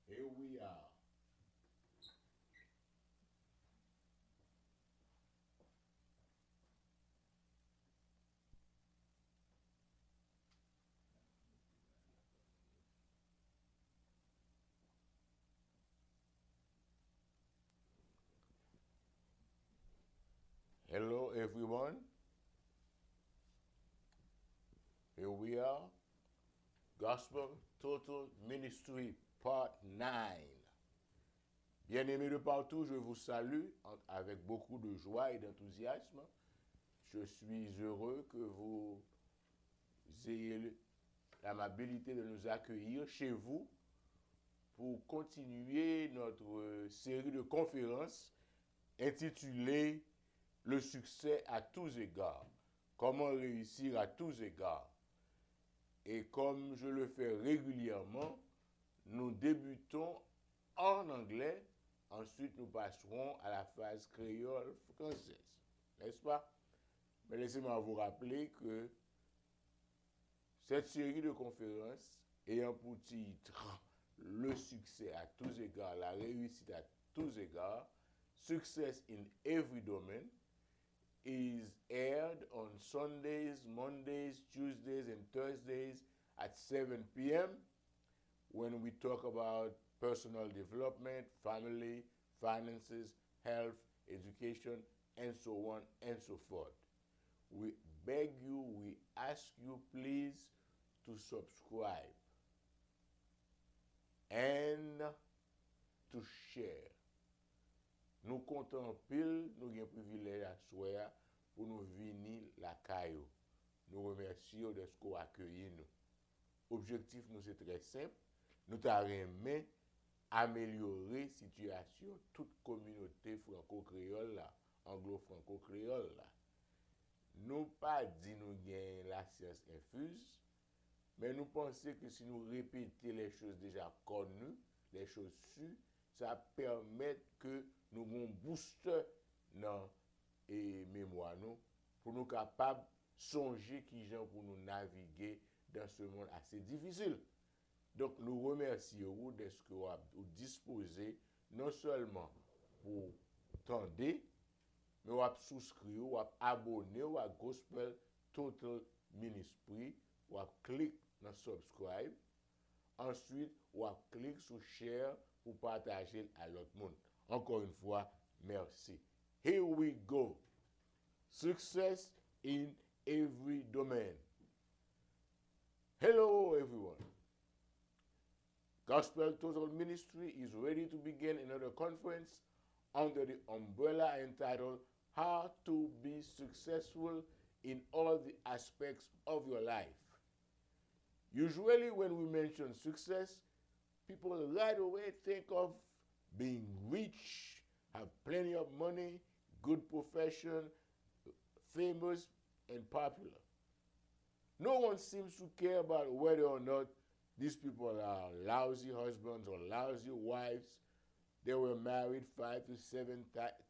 Here we are. Hello, everyone. Here we are. Gospel Total Ministry, Part 9. Bien-aimés de partout, je vous salue avec beaucoup de joie et d'enthousiasme. Je suis heureux que vous ayez l'amabilité de nous accueillir chez vous pour continuer notre série de conférences intitulée Le succès à tous égards. Comment réussir à tous égards. Et comme je le fais régulièrement, nous débutons en anglais, ensuite nous passerons à la phase créole française. N'est-ce pas? Mais laissez-moi vous rappeler que cette série de conférences ayant pour titre Le succès à tous égards, la réussite à tous égards, Success in Every Domain, is aired on Sundays, Mondays, Tuesdays, and Thursdays at 7 p.m. when we talk about personal development, family, finances, health, education, and so on and so forth. We beg you, we ask you please to subscribe and to share. Nous comptons pile, nous avons privilège à soir pour nous venir la caillou. Nous remercions de ce qu'on a accueilli nous. Objectif nous c'est très simple. Nous t'arrêtons améliorer la situation de toute communauté franco-créole là, anglo-franco-créole là. Nous pas dit nous gagnons la science infuse, mais nous pensons que si nous répétons les choses déjà connues, les choses sues, ça permet que nous avons un booster dans la mémoire nous, pour nous capables de songer qui gens pour nous naviguer dans ce monde assez difficile. Donc nous remercions de ce que vous disposez non seulement pour tendre, mais vous souscrire, vous abonner à Gospel Total Ministry, vous cliquer dans subscribe. Ensuite, vous cliquez sur share pour partager à l'autre monde. Encore une fois, merci. Here we go. Success in every domain. Hello, everyone. Gospel Total Ministry is ready to begin another conference under the umbrella entitled How to Be Successful in All the Aspects of Your Life. Usually, when we mention success, people right away think of being rich, have plenty of money, good profession, famous, and popular. No one seems to care about whether or not these people are lousy husbands or lousy wives. They were married 5 to 7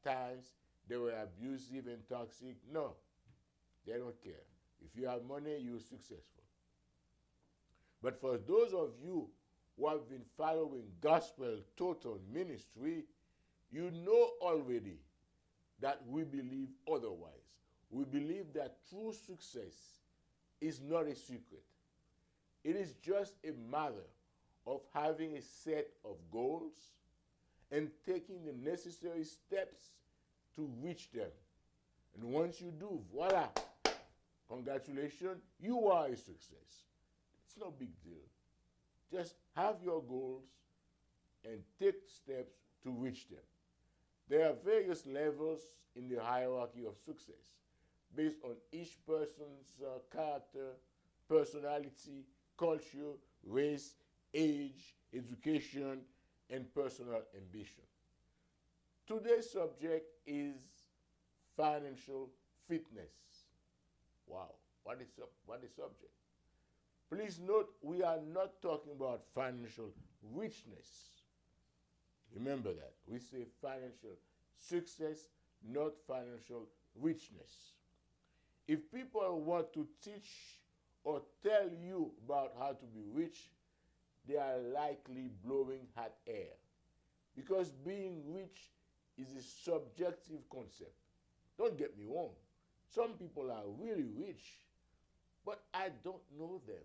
times. They were abusive and toxic. No, they don't care. If you have money, you're successful. But for those of you who have been following Gospel Total Ministry, you know already that we believe otherwise. We believe that true success is not a secret. It is just a matter of having a set of goals and taking the necessary steps to reach them. And once you do, voila, congratulations, you are a success. It's no big deal. Just have your goals and take steps to reach them. There are various levels in the hierarchy of success based on each person's character, personality, culture, race, age, education, and personal ambition. Today's subject is financial fitness. Wow, what a subject. Please note, we are not talking about financial richness. Remember that. We say financial success, not financial richness. If people want to teach or tell you about how to be rich, they are likely blowing hot air. Because being rich is a subjective concept. Don't get me wrong. Some people are really rich, but I don't know them.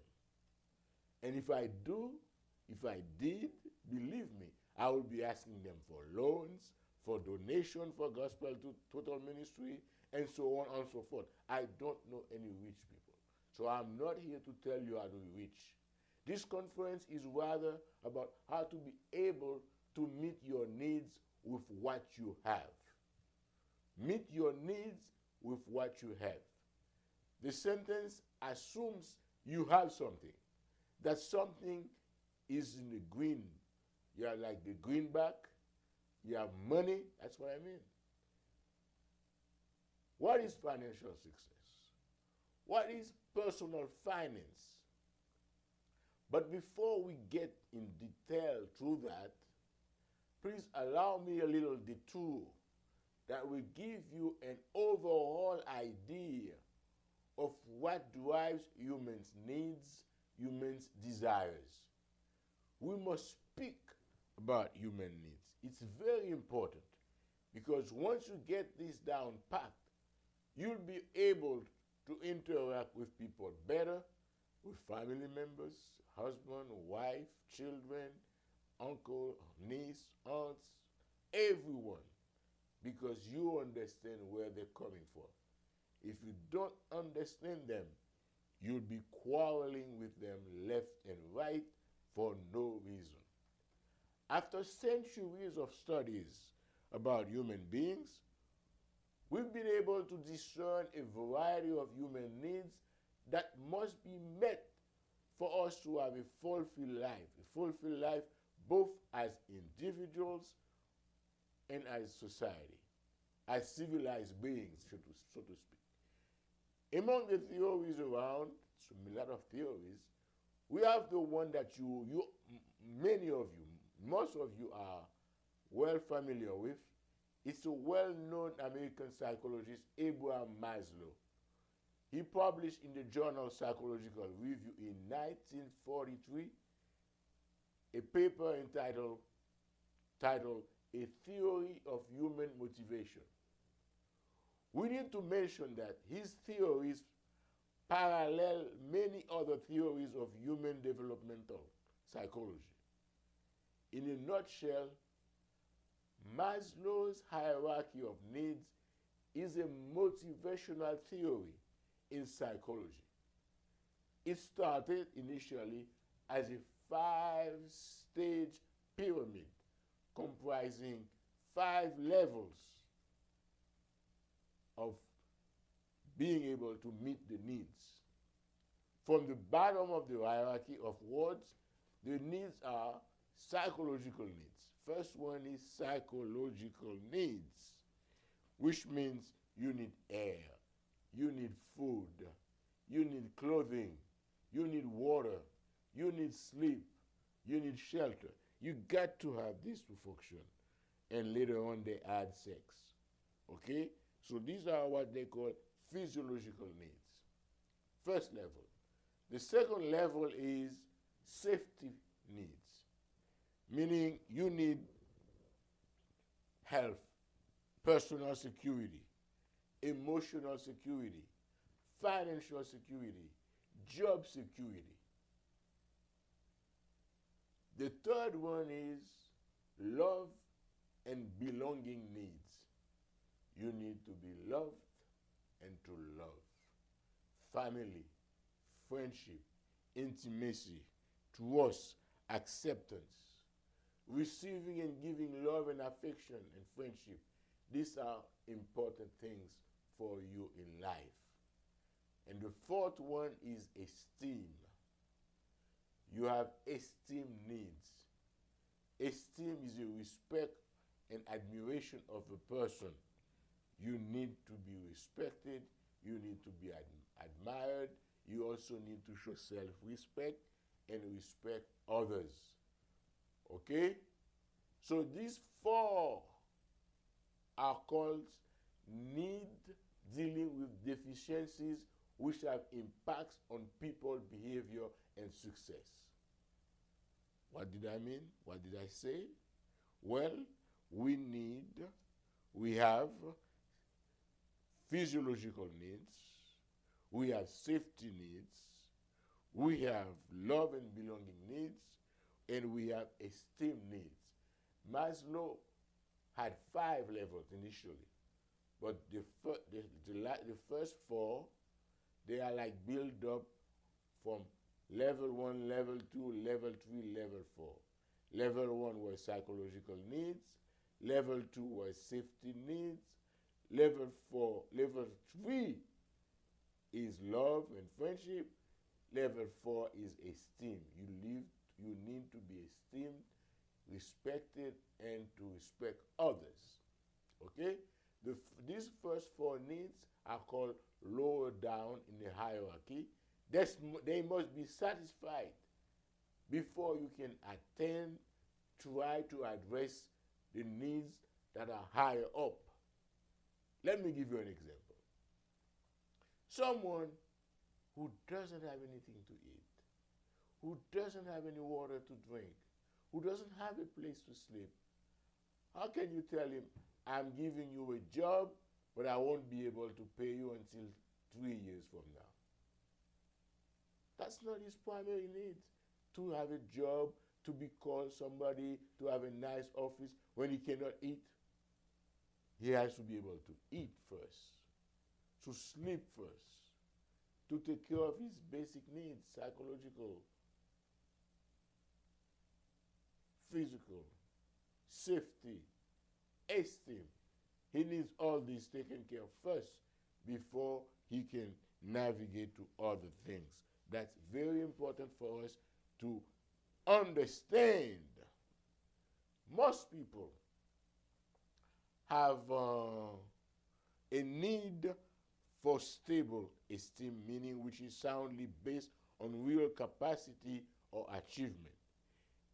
And if I did, believe me, I will be asking them for loans, for donation for gospel to total ministry, and so on and so forth. I don't know any rich people. So I'm not here to tell you how to be rich. This conference is rather about how to be able to meet your needs with what you have. Meet your needs with what you have. The sentence assumes you have something. That something is in the green. You are like the greenback. You have money. That's what I mean. What is financial success? What is personal finance? But before we get in detail through that, please allow me a little detour that will give you an overall idea of what drives humans' needs, humans' desires. We must speak about human needs. It's very important because once you get this down packed, you'll be able to interact with people better, with family members, husband, wife, children, uncle, niece, aunts, everyone, because you understand where they're coming from. If you don't understand them, you'll be quarreling with them left and right for no reason. After centuries of studies about human beings, we've been able to discern a variety of human needs that must be met for us to have a fulfilled life both as individuals and as society, as civilized beings, so to speak. Among the theories around, a lot of theories, we have the one that many of you, most of you are well familiar with. It's a well-known American psychologist, Abraham Maslow. He published in the journal Psychological Review in 1943 a paper entitled A Theory of Human Motivation. We need to mention that his theories parallel many other theories of human developmental psychology. In a nutshell, Maslow's hierarchy of needs is a motivational theory in psychology. It started initially as a 5-stage pyramid comprising 5 levels of being able to meet the needs. From the bottom of the hierarchy of words, the needs are psychological needs. First one is psychological needs, which means you need air, you need food, you need clothing, you need water, you need sleep, you need shelter. You got to have this to function. And later on they add sex. Okay? So these are what they call physiological needs. First level. The second level is safety needs, meaning you need health, personal security, emotional security, financial security, job security. The third one is love and belonging needs. You need to be loved and to love. Family, friendship, intimacy, trust, acceptance, receiving and giving love and affection and friendship. These are important things for you in life. And the fourth one is esteem. You have esteem needs. Esteem is a respect and admiration of a person. You need to be respected. You need to be admired. You also need to show self-respect and respect others. Okay? So these 4 are called need dealing with deficiencies which have impacts on people's behavior and success. What did I mean? What did I say? Well, we have physiological needs, we have safety needs, we have love and belonging needs, and we have esteem needs. Maslow had 5 levels initially, but the first 4, they are like built up from level 1, level 2, level 3, level 4. Level 1 was psychological needs, level 2 was safety needs, level 3 is love and friendship, level 4 is esteem. You need to be esteemed, respected, and to respect others. Okay? These first 4 needs are called lower down in the hierarchy. They must be satisfied before you can try to address the needs that are higher up. Let me give you an example. Someone who doesn't have anything to eat, who doesn't have any water to drink, who doesn't have a place to sleep, how can you tell him, I'm giving you a job, but I won't be able to pay you until 3 years from now? That's not his primary need, to have a job, to be called somebody, to have a nice office when he cannot eat. He has to be able to eat first, to sleep first, to take care of his basic needs, psychological, physical, safety, esteem. He needs all these taken care of first before he can navigate to other things. That's very important for us to understand. Most people have a need for stable esteem, meaning which is soundly based on real capacity or achievement.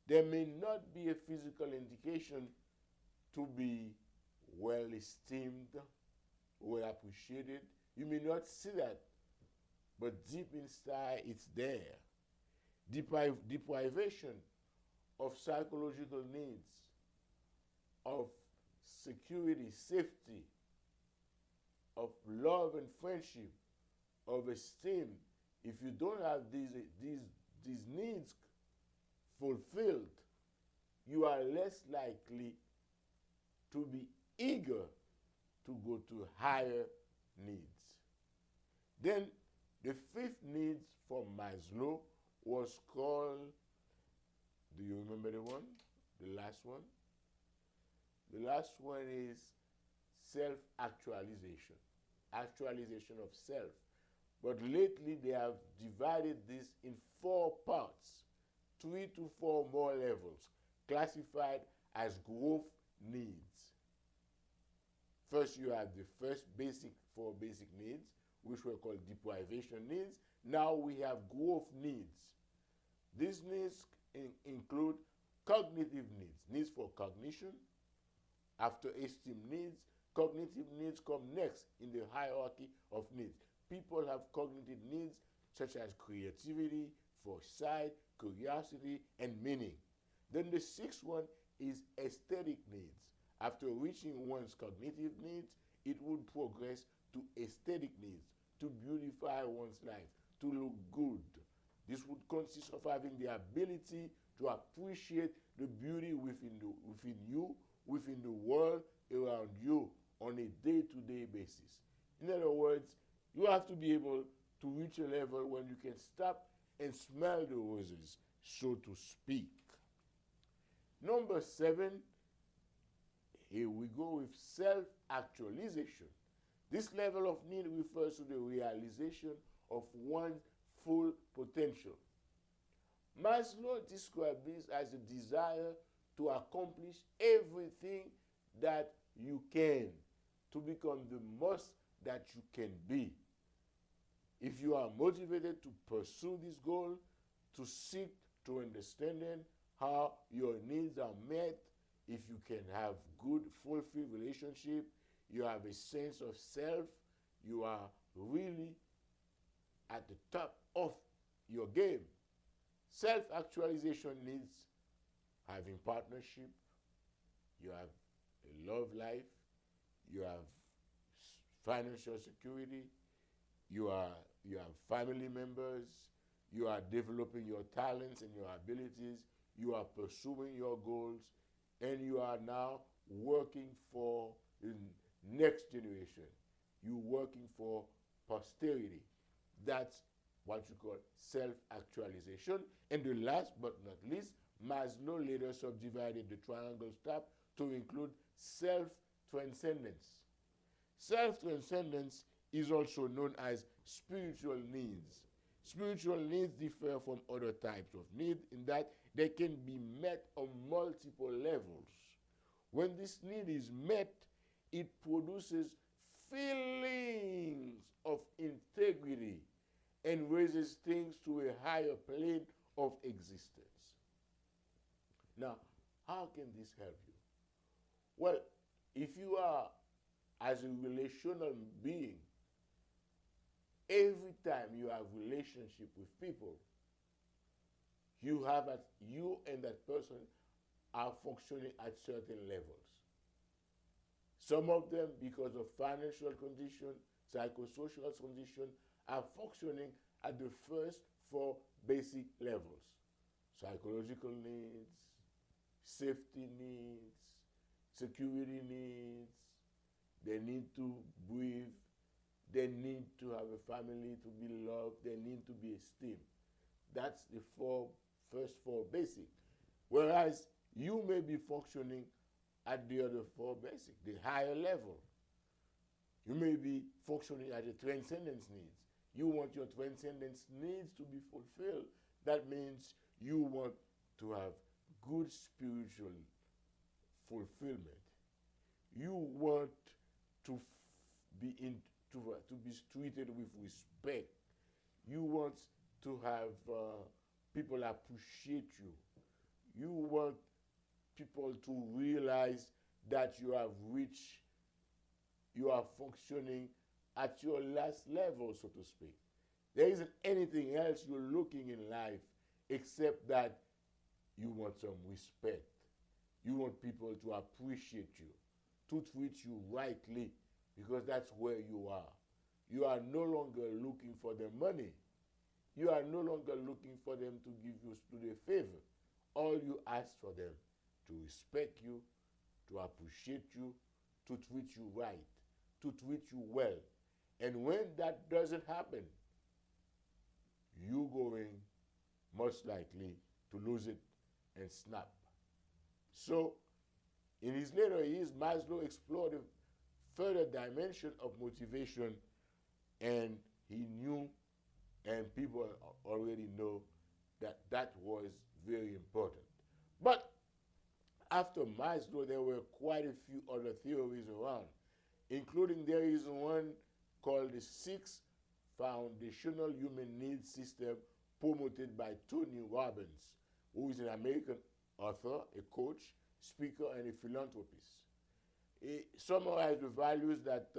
There may not be a physical indication to be well esteemed, well appreciated. You may not see that, but deep inside it's there. Deprivation of psychological needs, of security, safety, of love and friendship, of esteem. If you don't have these needs fulfilled, you are less likely to be eager to go to higher needs. Then the 5th need from Maslow was called, do you remember the one? The last one? The last one is self-actualization, actualization of self. But lately they have divided this in 4 parts, 3 to 4 more levels, classified as growth needs. First, you have the first 4 basic needs, which were called deprivation needs. Now we have growth needs. These needs include cognitive needs, needs for cognition. After esteem needs, cognitive needs come next in the hierarchy of needs. People have cognitive needs such as creativity, foresight, curiosity, and meaning. Then the 6th one is aesthetic needs. After reaching one's cognitive needs, it would progress to aesthetic needs, to beautify one's life, to look good. This would consist of having the ability to appreciate the beauty within you, within the world around you on a day-to-day basis. In other words, you have to be able to reach a level when you can stop and smell the roses, so to speak. Number 7, here we go with self-actualization. This level of need refers to the realization of one's full potential. Maslow described this as a desire to accomplish everything that you can, to become the most that you can be. If you are motivated to pursue this goal, to seek to understand how your needs are met, if you can have good, fulfilled relationship, you have a sense of self, you are really at the top of your game. Self-actualization needs having partnership, you have a love life, you have financial security, you have family members, you are developing your talents and your abilities, you are pursuing your goals, and you are now working for the next generation. You're working for posterity. That's what you call self-actualization. And the last but not least, Maslow later subdivided the triangle step to include self-transcendence. Self-transcendence is also known as spiritual needs. Spiritual needs differ from other types of needs in that they can be met on multiple levels. When this need is met, it produces feelings of integrity and raises things to a higher plane of existence. Now, how can this help you? Well, if you are, as a relational being, every time you have relationship with people, you and that person are functioning at certain levels. Some of them, because of financial condition, psychosocial condition, are functioning at the first four basic levels: psychological needs, safety needs, security needs. They need to breathe. They need to have a family, to be loved. They need to be esteemed. That's the first four basic. Whereas you may be functioning at the other four basic, the higher level. You may be functioning at the transcendence needs. You want your transcendence needs to be fulfilled. That means you want to have good spiritual fulfillment. You want to be treated with respect. You want to have people appreciate you. You want people to realize that you have reached, you are functioning at your last level, so to speak. There isn't anything else you're looking in life except that you want some respect. You want people to appreciate you, to treat you rightly, because that's where you are. You are no longer looking for their money. You are no longer looking for them to give you a favor. All you ask for them to respect you, to appreciate you, to treat you right, to treat you well. And when that doesn't happen, you're going most likely to lose it and snap. So, in his later years, Maslow explored a further dimension of motivation, and he knew, and people already know, that that was very important. But after Maslow, there were quite a few other theories around, including there is one called the 6 foundational human needs system promoted by Tony Robbins, who is an American author, a coach, speaker, and a philanthropist. He summarized the values that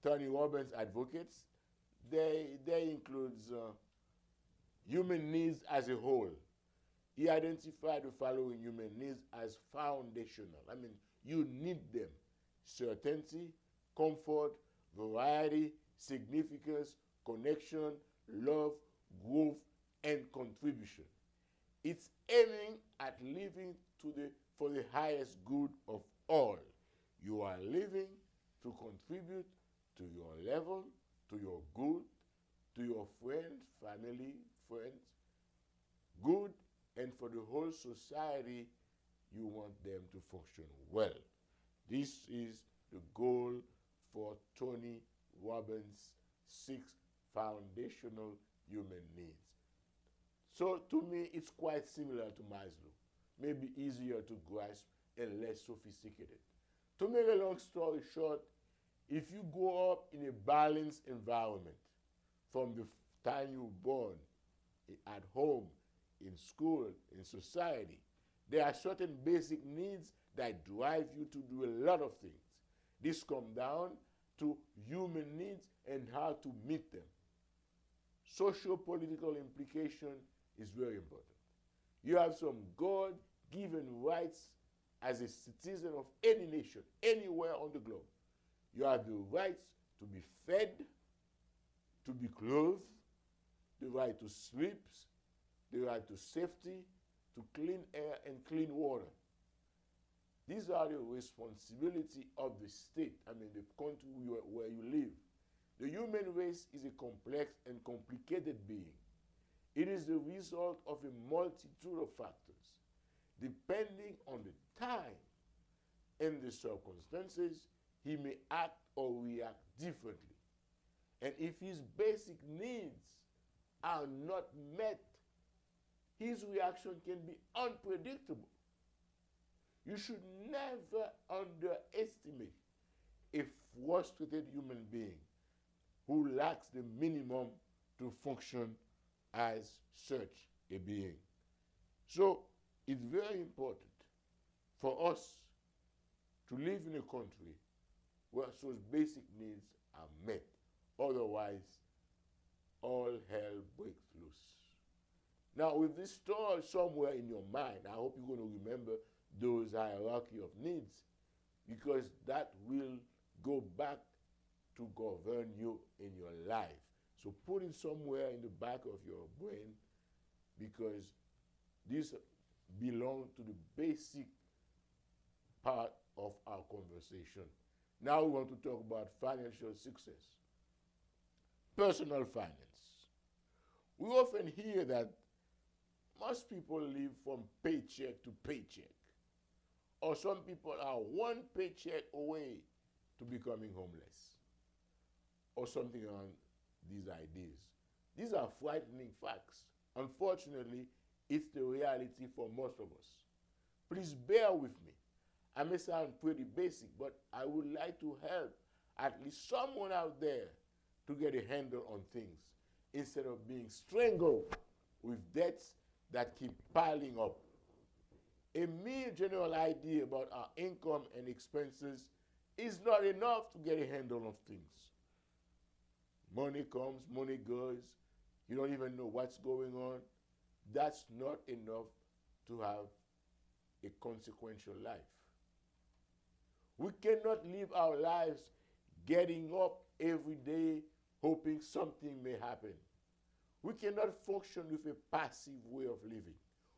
Tony Robbins advocates. They includes human needs as a whole. He identified the following human needs as foundational. I mean, you need them: certainty, comfort, variety, significance, connection, love, growth, and contribution. It's aiming at living for the highest good of all. You are living to contribute to your level, to your good, to your friends, family, friends, good, and for the whole society. You want them to function well. This is the goal for Tony Robbins' 6 foundational human needs. So to me, it's quite similar to Maslow, maybe easier to grasp and less sophisticated. To make a long story short, if you grow up in a balanced environment from the time you're born, at home, in school, in society, there are certain basic needs that drive you to do a lot of things. This comes down to human needs and how to meet them. Socio-political implication is very important. You have some God given rights as a citizen of any nation, anywhere on the globe. You have the rights to be fed, to be clothed, the right to sleep, the right to safety, to clean air and clean water. These are the responsibility of the state, I mean the country where you live. The human race is a complex and complicated being. It is the result of a multitude of factors. Depending on the time and the circumstances, he may act or react differently. And if his basic needs are not met, his reaction can be unpredictable. You should never underestimate a frustrated human being who lacks the minimum to function as such a being. So it's very important for us to live in a country where those basic needs are met. Otherwise, all hell breaks loose. Now, with this story somewhere in your mind, I hope you're going to remember those hierarchy of needs, because that will go back to govern you in your life. So put it somewhere in the back of your brain, because these belong to the basic part of our conversation. Now we want to talk about financial success. Personal finance. We often hear that most people live from paycheck to paycheck, or some people are one paycheck away to becoming homeless, or something around these ideas. These are frightening facts. Unfortunately, it's the reality for most of us. Please bear with me. I may sound pretty basic, but I would like to help at least someone out there to get a handle on things instead of being strangled with debts that keep piling up. A mere general idea about our income and expenses is not enough to get a handle on things. Money comes, money goes. You don't even know what's going on. That's not enough to have a consequential life. We cannot live our lives getting up every day hoping something may happen. We cannot function with a passive way of living.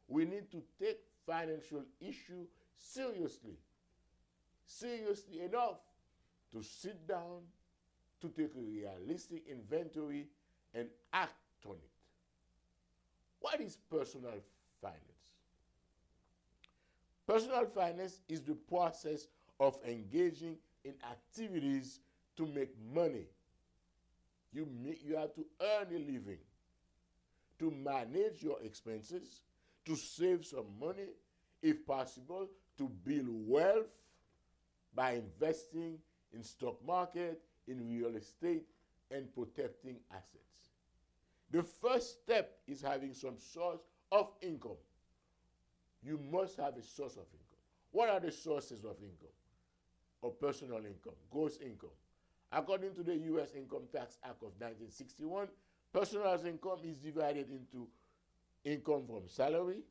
We need to take financial issue seriously. Seriously enough to sit down, to take a realistic inventory and act on it. What is personal finance? Personal finance is the process of engaging in activities to make money. You have to earn a living, to manage your expenses, to save some money, if possible, to build wealth by investing in stock market, in real estate, and protecting assets. The first step is having some source of income. You must have a source of income. What are the sources of income? Or personal income, gross income. According to the U.S. Income Tax Act of 1961, personal income is divided into income from salary,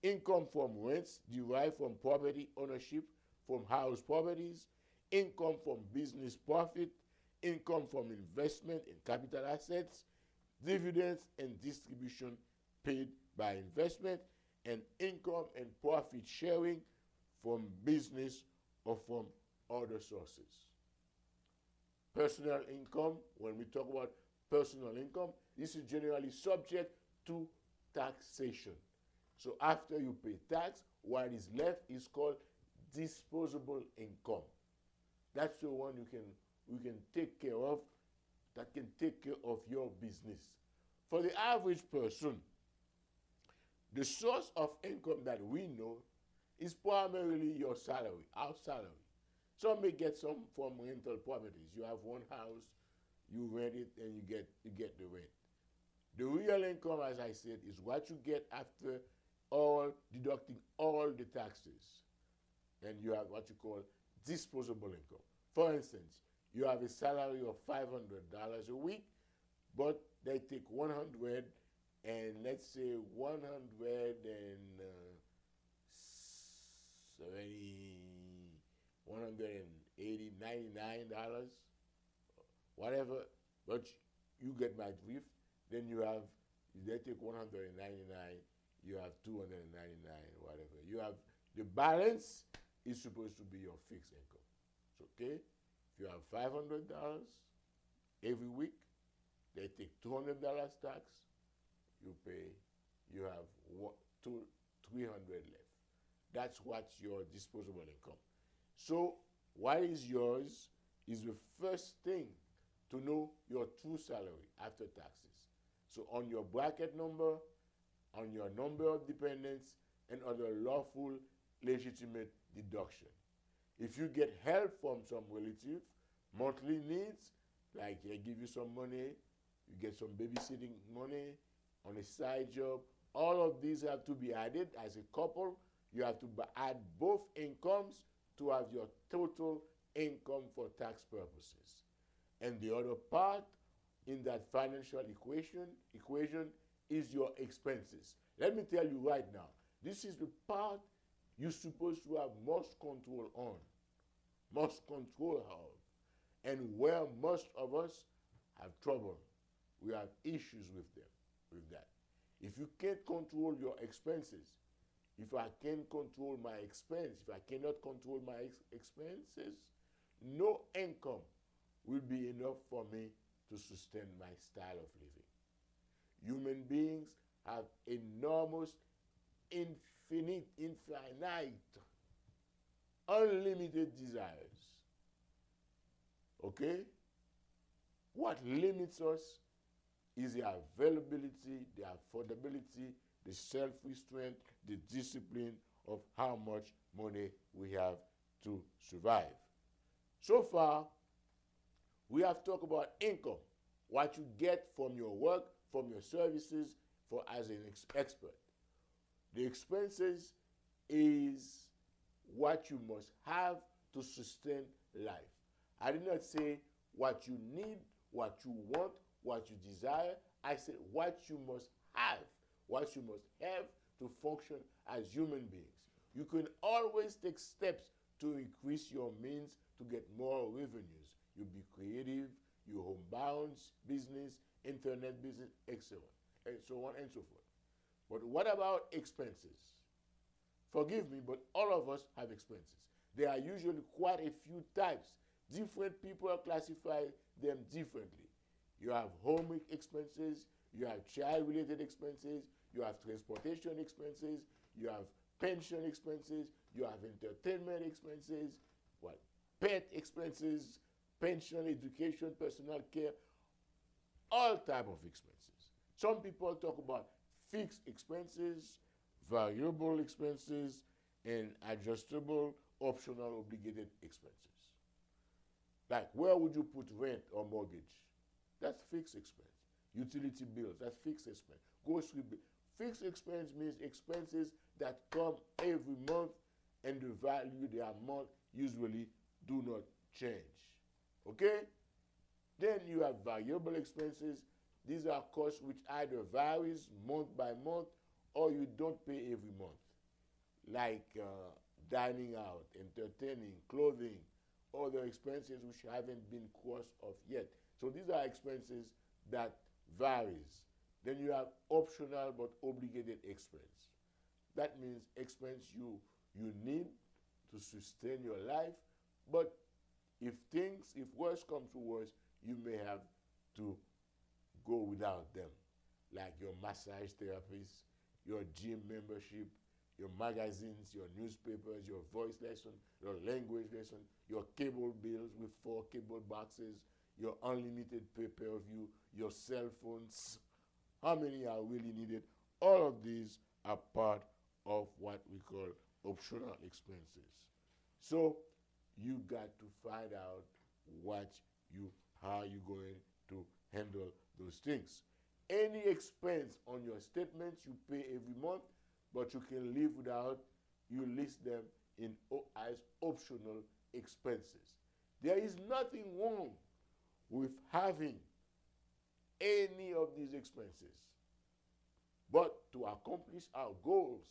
income from rents derived from property ownership, from house properties, income from business profit, income from investment in capital assets, dividends and distribution paid by investment, and income and profit sharing from business or from other sources. Personal income, when we talk about personal income, this is generally subject to taxation. So after you pay tax, what is left is called disposable income. That's the one you can take care of, that can take care of your business. For the average person, the source of income that we know is primarily your salary, our salary. Some may get some from rental properties. You have one house, you rent it, and you get the rent. The real income, as I said, is what you get after deducting all the taxes. And you have what you call disposable income. For instance, you have a salary of $500 a week, but they take 100 and let's say $180, $99, whatever, but you get my drift. Then you have, they take 199, you have 299, whatever. You have, the balance is supposed to be your fixed income. So, okay? If you have $500 every week, they take $200 tax, you pay, you have $300 left. That's what's your disposable income. So what is yours is the first thing to know your true salary after taxes. So on your bracket number, on your number of dependents, and other lawful, legitimate deduction. If you get help from some relative, monthly needs, like they give you some money, you get some babysitting money on a side job, all of these have to be added. As a couple, you have to add both incomes to have your total income for tax purposes. And the other part in that financial equation is your expenses. Let me tell you right now, this is the part you're supposed to have most control on, and where most of us have trouble. We have issues with that. If you can't control your expenses, if I can't control my expense, if I cannot control my expenses, no income will be enough for me to sustain my style of living. Human beings have enormous, infinite, unlimited desires. Okay? What limits us is the availability, the affordability, the self-restraint, the discipline of how much money we have to survive. So far, we have talked about income, what you get from your work, from your services, as an expert. The expenses is what you must have to sustain life. I did not say what you need, what you want, what you desire. I said what you must have to function as human beings. You can always take steps to increase your means to get more revenues. You be creative, you homebound business, internet business, etc., and so on and so forth. But what about expenses? Forgive me, but all of us have expenses. There are usually quite a few types. Different people classify them differently. You have home expenses, you have child-related expenses, you have transportation expenses, you have pension expenses, you have entertainment expenses, pet expenses, pension, education, personal care, all type of expenses. Some people talk about fixed expenses, variable expenses, and adjustable, optional, obligated expenses. Like, where would you put rent or mortgage? That's fixed expense. Utility bills, that's fixed expense. Grocery bill. Fixed expense means expenses that come every month, and the value, the amount, usually do not change. Okay? Then you have variable expenses. These are costs which either varies month by month or you don't pay every month, like dining out, entertaining, clothing, other expenses which haven't been crossed off yet. So these are expenses that varies. Then you have optional but obligated expense. That means expense you need to sustain your life, but if worse comes to worse, you may have to go without them, like your massage therapist, your gym membership, your magazines, your newspapers, your voice lesson, your language lesson, your cable bills with 4 cable boxes, your unlimited pay-per-view, your cell phones. How many are really needed? All of these are part of what we call optional expenses. So you got to find out how you're going to handle those things. Any expense on your statements you pay every month, but you can live without, you list them as optional expenses. There is nothing wrong with having any of these expenses. But to accomplish our goals,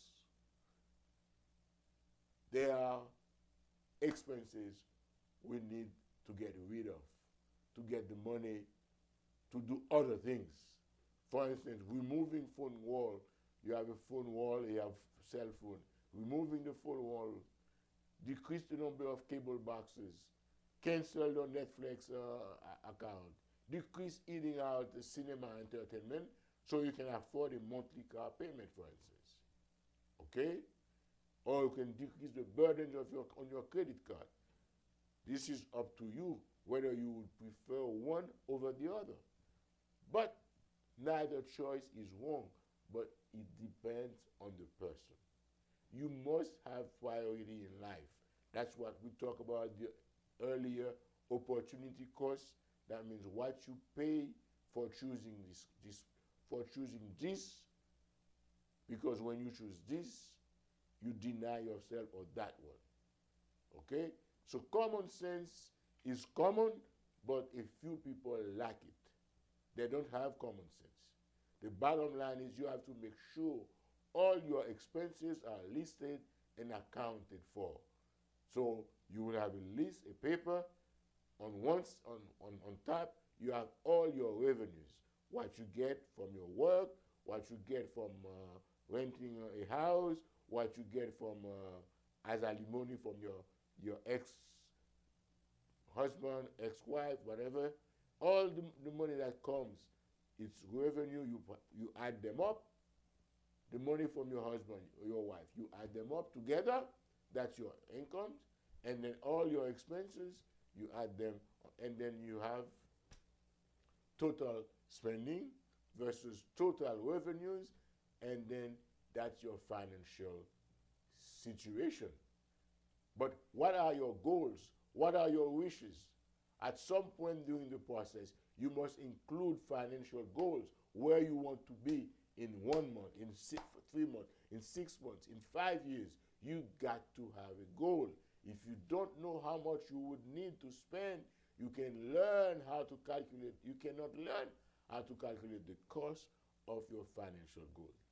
there are expenses we need to get rid of, to get the money to do other things. For instance, removing phone wall. You have a phone wall, you have cell phone. Removing the phone wall, decrease the number of cable boxes, cancel your Netflix account, decrease eating out the cinema entertainment so you can afford a monthly car payment, for instance. Okay? Or you can decrease the burden of on your credit card. This is up to you whether you would prefer one over the other. But neither choice is wrong, but it depends on the person. You must have priority in life. That's what we talked about the earlier, opportunity cost. That means what you pay for choosing this, because when you choose this, you deny yourself of that one. Okay? So common sense is common, but a few people lack it. They don't have common sense. The bottom line is you have to make sure all your expenses are listed and accounted for. So you will have a list, a paper. On top, you have all your revenues, what you get from your work, what you get from renting a house, what you get from as alimony from your ex-husband, ex-wife, whatever. All the money that comes, it's revenue. You add them up. The money from your husband or your wife, you add them up together. That's your income. And then all your expenses, you add them. And then you have total spending versus total revenues. And then that's your financial situation. But what are your goals? What are your wishes? At some point during the process, you must include financial goals, where you want to be in 1 month, in 3 months, in 6 months, in 5 years. You got to have a goal. If you don't know how much you would need to spend, you can learn how to calculate. You cannot learn how to calculate the cost of your financial goals.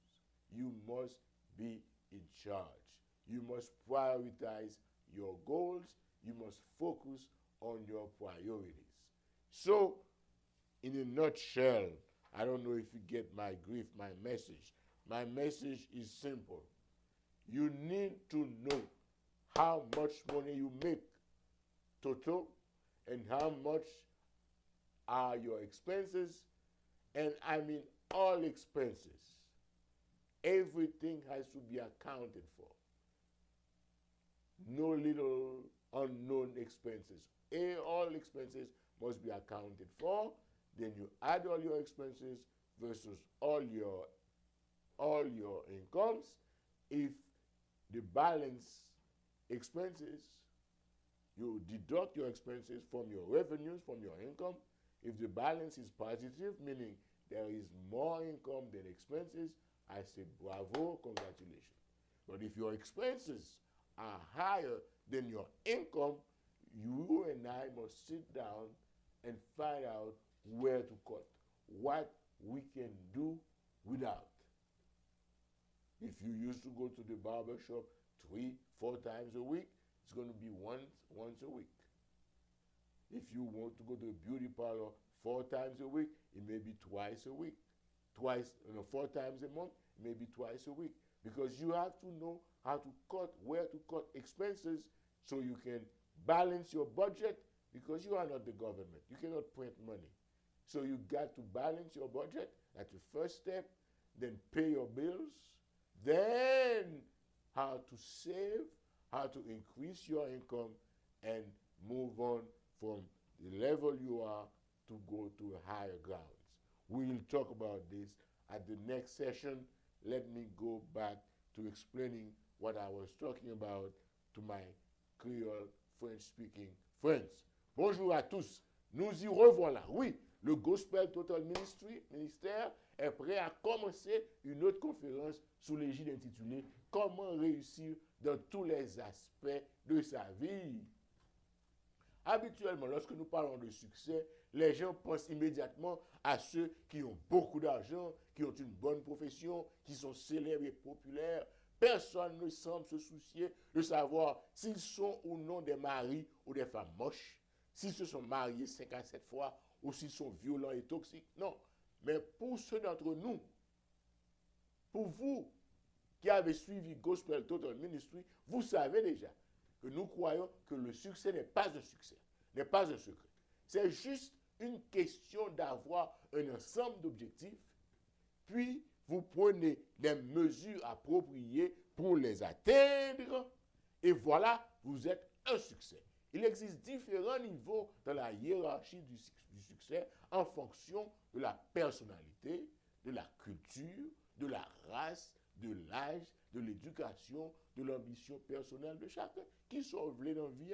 You must be in charge. You must prioritize your goals. You must focus on your priorities. So, in a nutshell, I don't know if you get my message. My message is simple. You need to know how much money you make total and how much are your expenses, and I mean all expenses. Everything has to be accounted for. No little unknown expenses. All expenses must be accounted for. Then you add all your expenses versus all your incomes. If the balance expenses, you deduct your expenses from your revenues, from your income. If the balance is positive, meaning there is more income than expenses, I say bravo, congratulations. But if your expenses are higher than your income, you and I must sit down and find out where to cut, what we can do without. If you used to go to the barber shop 3-4 times a week, it's going to be once a week. If you want to go to the beauty parlor 4 times a week, it may be twice a week. 4 times a month, maybe twice a week. Because you have to know how to cut, where to cut expenses so you can balance your budget, because you are not the government. You cannot print money. So you got to balance your budget. That's the first step. Then pay your bills. Then how to save, how to increase your income and move on from the level you are to go to higher grounds. We will talk about this at the next session. Let me go back to explaining what I was talking about to my Creole French-speaking friends. Bonjour à tous. Nous y revoilà. Oui, le Gospel Total Ministère est prêt à commencer une autre conférence sous l'égide intitulée « Comment réussir dans tous les aspects de sa vie ». Habituellement, lorsque nous parlons de succès, les gens pensent immédiatement à ceux qui ont beaucoup d'argent, qui ont une bonne profession, qui sont célèbres et populaires. Personne ne semble se soucier de savoir s'ils sont ou non des maris ou des femmes moches, s'ils se sont mariés 5 à 7 fois ou s'ils sont violents et toxiques. Non. Mais pour ceux d'entre nous, pour vous qui avez suivi Gospel Total Ministry, vous savez déjà que nous croyons que le succès n'est pas un succès, n'est pas un secret. C'est juste une question d'avoir un ensemble d'objectifs, puis vous prenez les mesures appropriées pour les atteindre, et voilà, vous êtes un succès. Il existe différents niveaux dans la hiérarchie du succès en fonction de la personnalité, de la culture, de la race, de l'âge, de l'éducation, de l'ambition personnelle de chacun. Qui sont voulez dans la vie?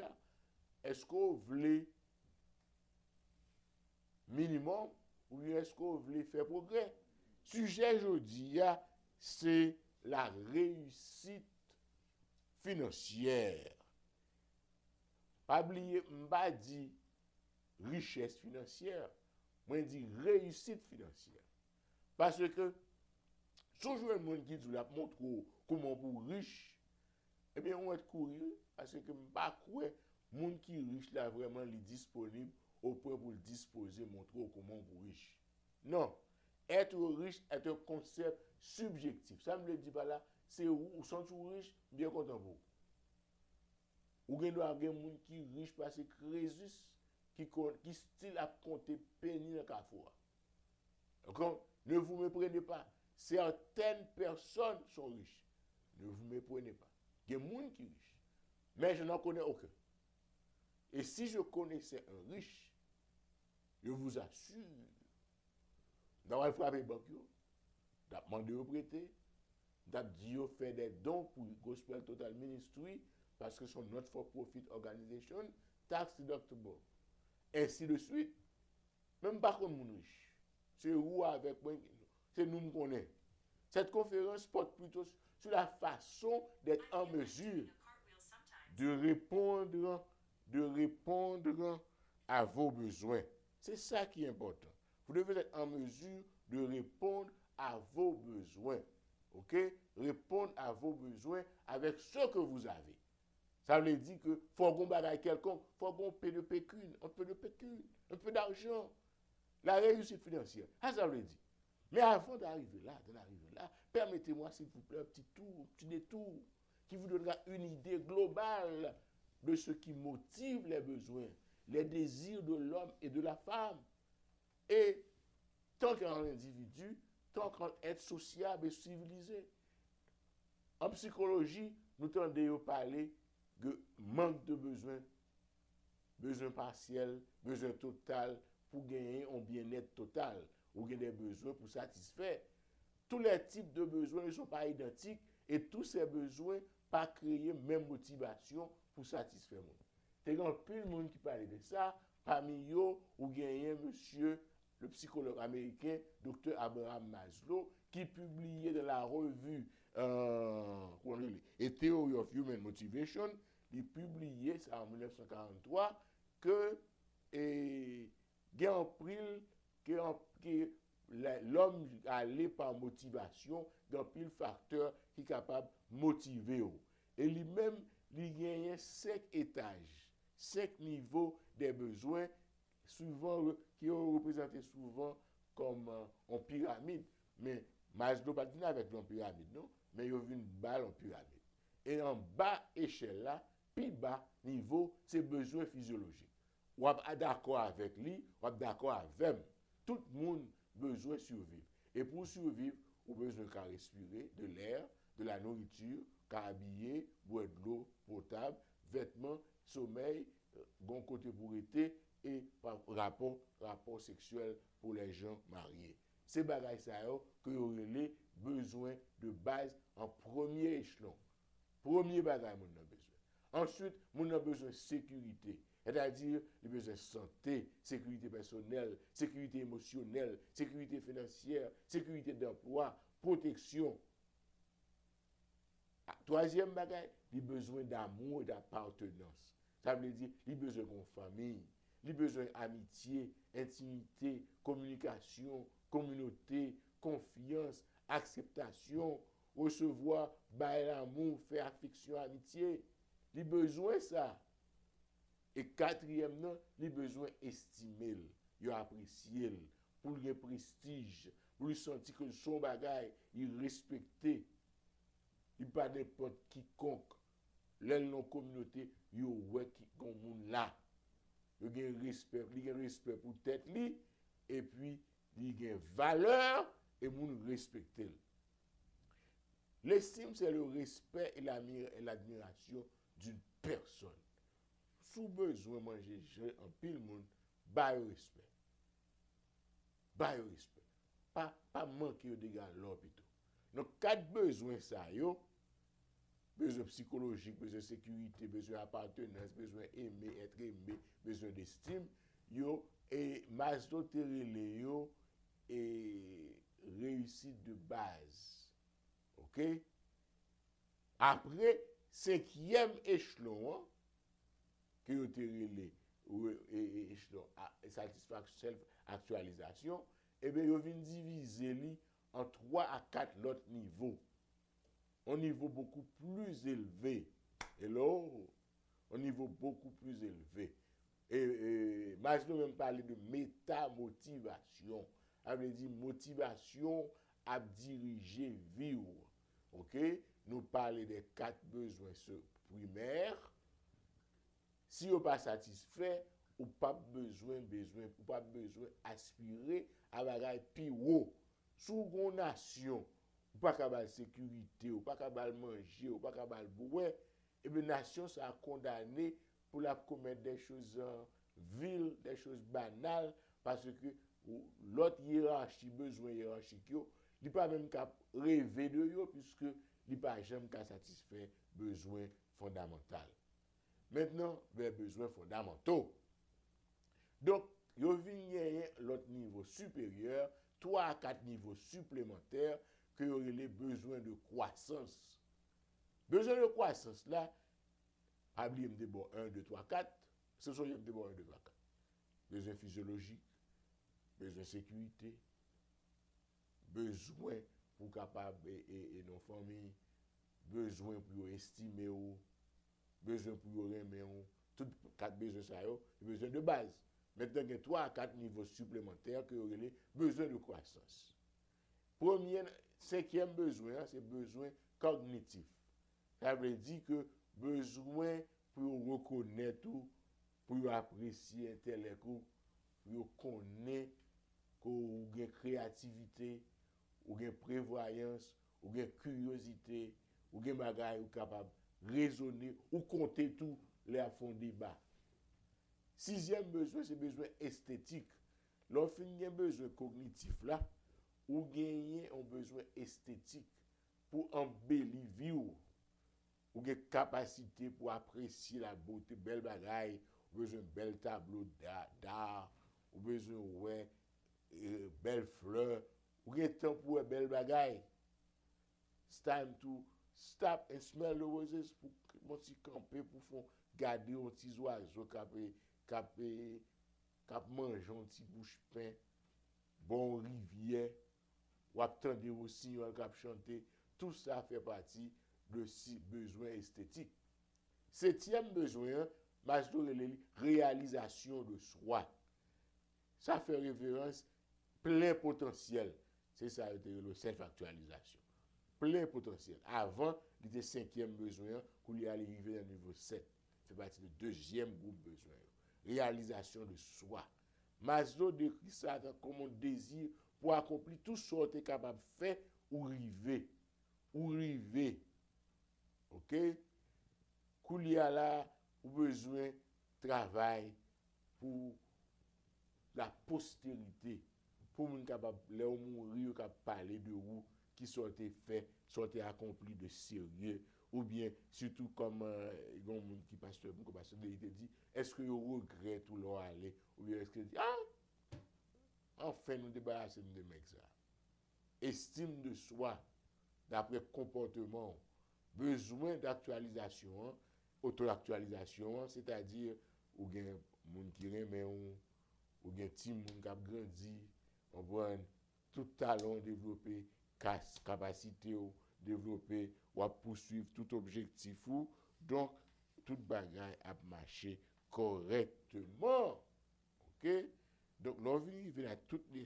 Est-ce qu'on voulait minimum ou est-ce qu'on voulait faire progrès? Sujet aujourd'hui, c'est la réussite financière. Pas oublier, m'ba dit richesse financière, moi dit réussite financière. Parce que toujours un monde qui dit la montre comment pour riche, eh bien on va courir parce que m'ba croire monde qui riche là vraiment est disponible au point pour disposer montrer comment pour riche. Non, être riche est un concept subjectif. Ça me le dit pas là, c'est où sont tous riches, bien content pour. Ou gen doit gen moun qui riche parce que Crésus qui style a compter penny dans Carrefour. D'accord? Ne vous méprenez pas. Certaines personnes sont riches. Ne vous méprenez pas. Il y a des gens qui sont riches. Mais je n'en connais aucun. Et si je connaissais un riche, je vous assure, d'avoir frappé les banques, d'avoir demandé au prêter, d'avoir dit au faire des dons pour Gospel Total Ministry, parce que c'est not for profit organization, tax deductible. Ainsi de suite. Même pas comme mon riche. C'est où avec moi, c'est nous qui connaissons. Cette conférence porte plutôt sur la façon d'être en mesure de répondre à vos besoins. C'est ça qui est important. Vous devez être en mesure de répondre à vos besoins. OK? Répondre à vos besoins avec ce que vous avez. Ça veut dire que faut qu'on bagaille quelconque, faut qu'on paie de pécule, un peu d'argent. La réussite financière, ça veut dire. Mais avant d'arriver là, permettez-moi s'il vous plaît un petit détour qui vous donnera une idée globale de ce qui motive les besoins, les désirs de l'homme et de la femme. Et tant qu'un individu, tant qu'un être sociable et civilisé. En psychologie, nous tendons à parler de manque de besoin, besoin partiel, besoin total pour gagner un bien-être total, ou gagner des besoins pour satisfaire. Tous les types de besoins ne sont pas identiques et tous ces besoins pas créer même motivation pour satisfaire le monde. Il y a plus de monde qui parle de ça, parmi eux, ou gagner monsieur le psychologue américain Dr. Abraham Maslow qui publiait dans la revue A Theory of Human Motivation, il publiait ça en 1943 que l'homme allait par motivation dans pile facteur qui est capable de motiver. Et lui-même, il gagnait 5 étages, 5 niveaux des besoins, souvent, qui sont représentés souvent comme en pyramide. Mais Maslow pas dit avec une pyramide, non? Mais il y a une balle en pyramide. Et en bas échelle là, plus bas niveau, c'est besoin physiologique. Ou êtes d'accord avec lui, ou êtes d'accord avec lui. Tout le monde a besoin de survivre. Et pour survivre, on a besoin de respirer, de l'air, de la nourriture, habiller, boire de l'eau potable, vêtements, sommeil, bon côté pour été et rapport sexuel pour les gens mariés. C'est bagaille ça que vous avez les besoins de base en premier échelon. Premier bagaille mon a besoin. Ensuite, mon a besoin de sécurité. C'est-à-dire, il a besoin de santé, sécurité personnelle, sécurité émotionnelle, sécurité financière, sécurité d'emploi, protection. Troisième bagaille, il a besoin d'amour et d'appartenance. Ça veut dire, il a besoin d'une famille, il a besoin d'amitié, intimité, communication, communauté, confiance, acceptation, recevoir, bailler l'amour, faire affection, amitié. Il besoin ça. Et quatrième, non, il besoin estimer, il apprécier, pour le prestige, pour lui sentir que son bagage, il respecté. Il pas n'importe quiconque. L'aile non communauté, il ouais qui comme monde là. Il a respect pour tête li et puis il a valeur et moun respecter. L'estime c'est le respect et l'admiration d'une personne. Sous besoin manger en pile monde, ba respect. Ba respect. Pas manquer de gars l'hôpital. Donc quatre besoins ça yo, besoin psychologique, besoin de sécurité, besoin d'appartenance, besoin d'aimer, être aimé, besoin d'estime, yo et Maslow te relé yo et réussite de base. OK? Après cinquième échelon hein, que yo te relé échelon satisfaction self-actualisation, et bien yo vinn diviser li en 3 à 4 autres niveaux. Un niveau beaucoup plus élevé. Hello? Un niveau beaucoup plus élevé. Et Maslow même parler de métamotivation. Ça veut dire motivation à diriger vivre. OK? Nous parlons des 4 besoins primaires. Si vous pas satisfait, ou pas besoin aspirer à bagay pi haut. Sous une nation, ou pas capable sécurité, ou pas capable manger, ou pas capable boire, et bien nation ça a condamné pour la commettre des choses viles, des choses banales parce que l'autre hiérarchie besoin hiérarchique yo, il pas même cap rêver de yo puisque il pas jamais qu'à satisfaire besoin fondamental. Maintenant, vers besoins fondamentaux. Donc, yo vient l'autre niveau supérieur, 3 à 4 niveaux supplémentaires que yo les besoins de croissance. Besoin de croissance là, abli m'de bon 1 2 3 4, ce sont m'de bon 1 2 3 4. Besoin physiologique, besoin sécurité, besoin pour capable et nos familles, besoin pour estimer ou besoin pour aimer ou tout 4 besoins ça yo, besoin de base. Maintenant, il y a 3 à 4 niveaux supplémentaires que vous avez besoin de croissance. Premier, cinquième besoin, c'est besoin cognitif. Ça veut dire que besoin pour reconnaître, pour apprécier l'intellect, pour connaître, pour avoir créativité, pour avoir prévoyance, pour avoir curiosité, pour avoir bagaille capable de raisonner, ou compter tout les à fond débat. Sixième besoin, c'est besoin esthétique. Lorsqu'il y a un besoin cognitif là, ou gagner un besoin esthétique pour embellir vie ou une capacité pour apprécier la beauté, belle bagaille, ou besoin de bel tableau d'art, ou besoin ouais belle fleur, ou un temps pour une belle bagaille. It's time to stop and smell the roses pour mon petit camper pour garder un petit oiseau cap manger un petit bouche pain, bon rivière, ou attendre aussi un cap chanter, tout ça fait partie de ces besoins esthétiques. Septième besoin, Maslow réalisation de soi. Ça fait référence plein potentiel. C'est ça le self-actualisation. Plein potentiel. Avant, il était cinquième besoin, qu'on y allait arriver au niveau 7. C'est partie du deuxième groupe besoin. Réalisation de soi. Maslow décrit ça comme un désir pour accomplir tout ce qu'on est capable de faire ou river. Ou river. OK? Koulia là, ou besoin de travail pour la postérité. Pour moun capable, là où mourir, capable parler de vous qui sont fait, sont accomplis de sérieux. Ou bien, surtout comme il y a un monde qui passe il te dit, est-ce que vous regrettez où l'on aller? Ou bien est-ce que dit, enfin nous débarrasser de mecs ça. Estime de soi, d'après comportement, besoin d'actualisation, auto-actualisation, c'est-à-dire, ou bien moun qui remet ou bien petit moun qui a grandi, on voit tout talent développé, capacité, développer ou à poursuivre tout objectif ou donc tout bagage a marché correctement. OK? Donc l'envie vient à toutes les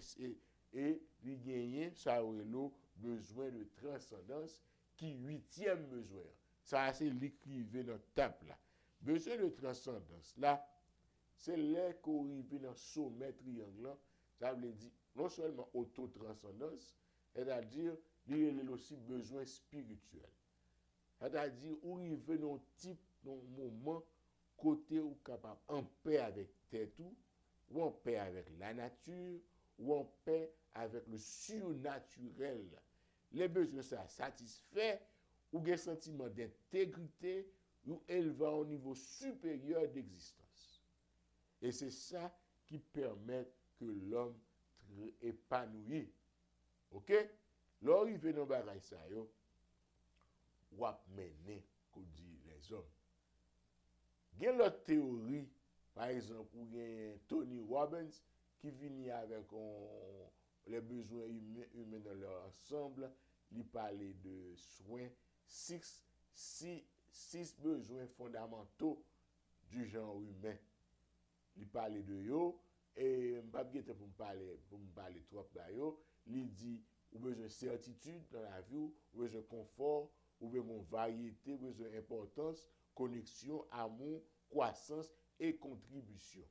et il gagne ça le besoin de transcendance qui huitième besoin. Ça c'est l'écrivain dans table là. Besoin de transcendance là, c'est là qu'on arrive dans sommet triangle. Ça veut dire non seulement autotranscendance, c'est-à-dire il y a aussi besoin spirituel. C'est-à-dire où il veut dans type dans moment côté où capable en paix avec terre tout, ou en paix avec la nature, ou en paix avec le surnaturel. Les besoins sont satisfaits, ou un sentiment d'intégrité, ou élevé au niveau supérieur d'existence. Et c'est ça qui permet que l'homme épanoui. OK? L'arrivée dans bagaille ça yo, ou a mené qu'on dit les hommes. Il y a l'autre théorie, par exemple, où il y a Tony Robbins qui vient avec les besoins humains dans leur ensemble. Il parlait de soins, six besoins fondamentaux du genre humain. Il parlait de yo, et je ne vais pas pour me parler trop de yo. Il dit, ou besoin de certitude dans la vie, ou besoin de confort, ou besoin de variété, ou besoin d'importance, connexion, amour, croissance et contribution.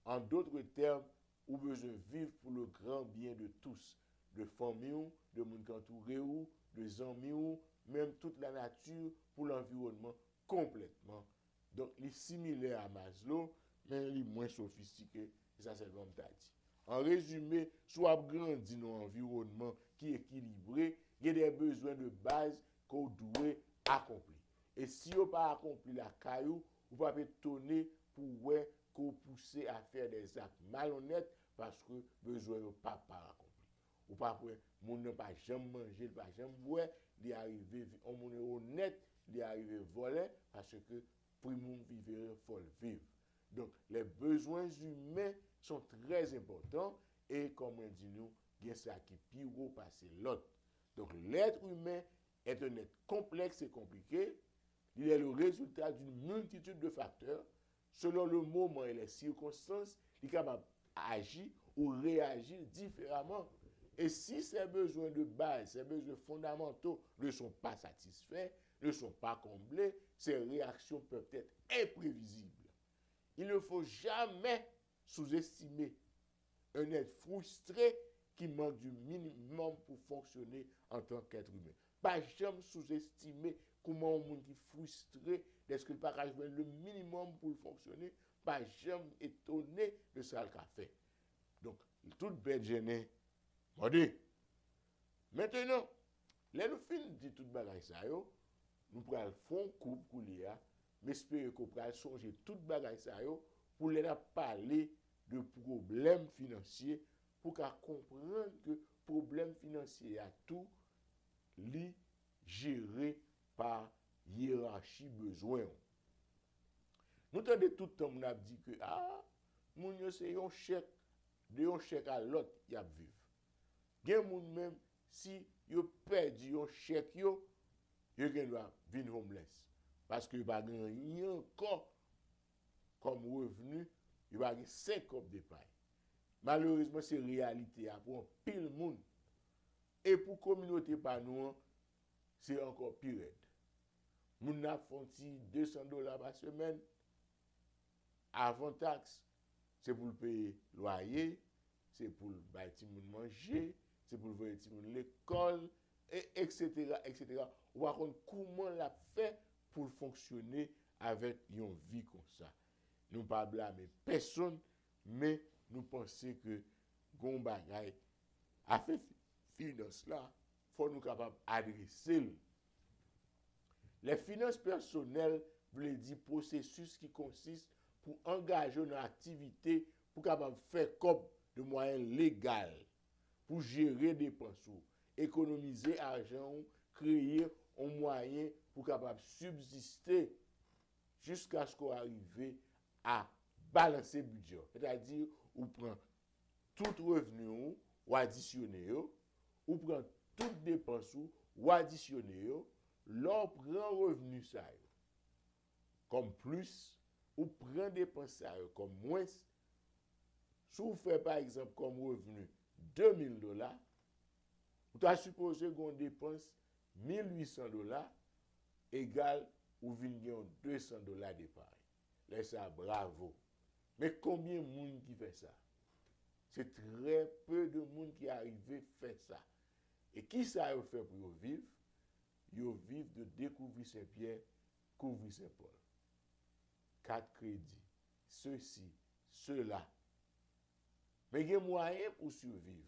En d'autres termes, ou besoin de vivre pour le grand bien de tous, de famille, de monde qui entoure, de amis, même toute la nature pour l'environnement complètement. Donc, il est similaire à Maslow, mais il est moins sophistiqué. Et ça, c'est le même dit. En résumé, soit grandi dans un environnement qui est équilibré, il y a des besoins de base qu'on doit accomplir. Et si on n'a pas accompli la caillou, vous ne pouvez pas étonner pour qu'on pousse à faire des actes malhonnêtes parce que besoin de pas accompli. Ou pas pour mon n'a pas jamais mangé, pas jamais boire, il est arrivé on est honnête, il est arrivé voler parce que pour mon vivre faut le vivre. Donc les besoins humains sont très importants et comme on dit nous, il y a ça qui pire passer l'autre. Donc l'être humain est un être complexe et compliqué. Il est le résultat d'une multitude de facteurs. Selon le moment et les circonstances, il est capable d'agir ou réagir différemment. Et si ces besoins de base, ces besoins fondamentaux ne sont pas satisfaits, ne sont pas comblés, ces réactions peuvent être imprévisibles. Il ne faut jamais sous-estimer un être frustré qui manque du minimum pour fonctionner en tant qu'être humain. Pas jamais sous-estimer comment un monde qui est frustré, est-ce qu'il ne peut pas jouer le minimum pour fonctionner, pas jamais étonné de ça qu'il a fait. Donc, toute bête gênée, maintenant, là nous finissons de tout bagage ça, nous prenons le fond coupe coulia, mais espérons qu'on pourra changer tout bagage ça pour les parler de problèmes financiers pour qu'à comprendre que problème financier a tout li géré par hiérarchie besoin. Nous entendons tout le temps on a dit que moun yo c'est un chèque de un chèque à l'autre y a vivre. Gen moun même si yo perdu un chèque yo gen doit vinn homeless parce que pas rien encore comme revenu, il va gagner 5 copes de paille. Malheureusement, c'est réalité pour pile monde. Et pour la communauté par nous, c'est encore pire. Moun n'a fonti $200 par semaine avant taxe. C'est pour payer loyer, c'est pour bâtir moun manger, c'est pour voyer moun l'école, etc., etc. On va comprendre comment la fait pour fonctionner avec une vie comme ça. Nous ne pas blâmer personne, mais nous pensons que gon bagay a fait finance là, faut nous capable adresser. Les finances personnelles veut dire processus qui consiste pour engager une activité pour capable faire comme de moyens légaux pour gérer des dépenses, économiser argent, créer un moyen pour capable subsister jusqu'à ce qu'on arrive à balancer le budget. C'est-à-dire, on prend tout revenu ou additionné, ou prend toute dépense ou additionner yo, l'on prend revenu ça yo, comme plus, ou prend dépense ça yo, comme moins. Si vous faites par exemple comme revenu $2,000, vous avez supposé qu'on dépense $1,800 égal ou $200 d'épargne. Là, ça, bravo. Mais combien de monde qui fait ça? C'est très peu de monde qui arrive à faire ça. Et qui ça a fait pour vivre? Ils vivent de découvrir Saint-Pierre, couvrir Saint-Paul. 4 crédits, ceci, cela. Mais il y a moyen pour survivre.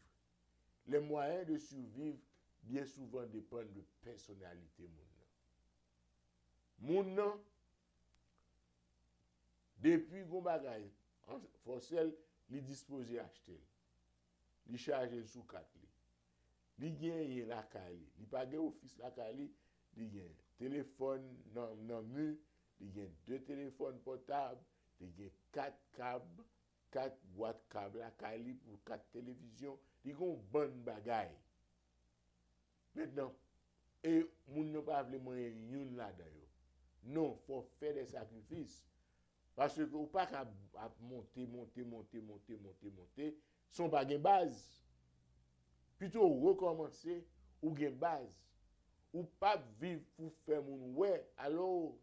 Les moyens de survivre, bien souvent, dépendent de personnalité. Moun depuis qu'on bagaille, Forcel, li disposé acheter. Li charge sous 4 li. Li gagne la kali. Li pa gen office la kali, li gagne téléphone nan mu, li gagne 2 téléphones portables, li gagne 4 câbles, 4 boîtes câbles la kali pour 4 télévisions, li gon bonne bagaille. Maintenant, et moun ne pas vle moyen youn là dedans. Non, faut faire des sacrifices. Parce que ou pas qu'à monter, son pas gen base. Plutôt recommencer ou gen base. Ou pas vivre pour faire mon ouais. Alors,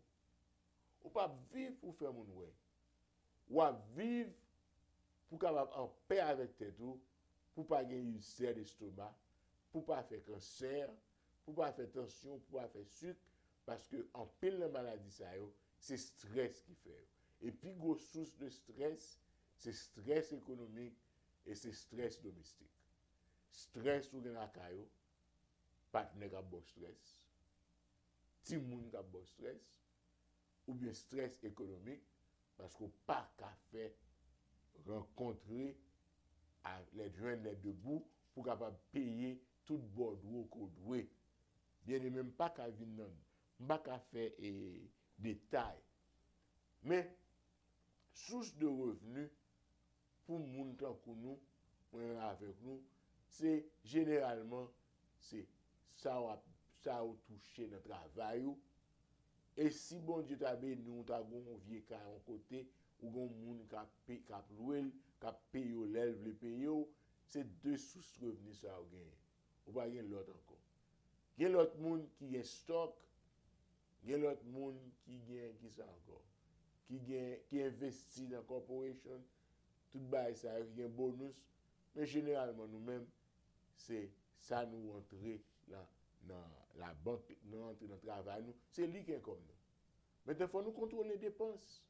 ou pas vivre pour faire mon ouais. Ou à vivre pour capable en paix avec tête pour pas gen ulcère d'estomac, pour pas faire cancer, pour pas faire tension, pour pas faire sucre parce que en pile de maladie ça yo, c'est stress qui fait. Et puis, grosse source de stress, c'est stress économique et c'est stress domestique. Stress ou gen la kayo, partenaire qui a bon stress, ti moun qui a bon stress, ou bien stress économique, parce qu'on pas qu'à faire rencontrer les joints les debout pour capable payer tout bordeaux qu'on doit. Bien et même pas qu'à venir non, pas qu'à faire détail. Mais source de revenus pour moun tant que nous avec nous, c'est généralement c'est ça ou touché dans travail et si bon Dieu t'a béni nous t'a gon vieux ka en côté ou gon moun ka louer ka payer l'élève les payer c'est deux sources de revenus ça ou gagne ou pas gagne l'autre encore gagne l'autre moun qui est stock gagne l'autre moun qui gagne qui ça encore qui investit dans corporation tout bail ça qui un bonus mais généralement nous-mêmes c'est ça nous entrer dans la banque nous entrer dans le travail nous c'est lui qui est comme nous mais il faut nous contrôler les dépenses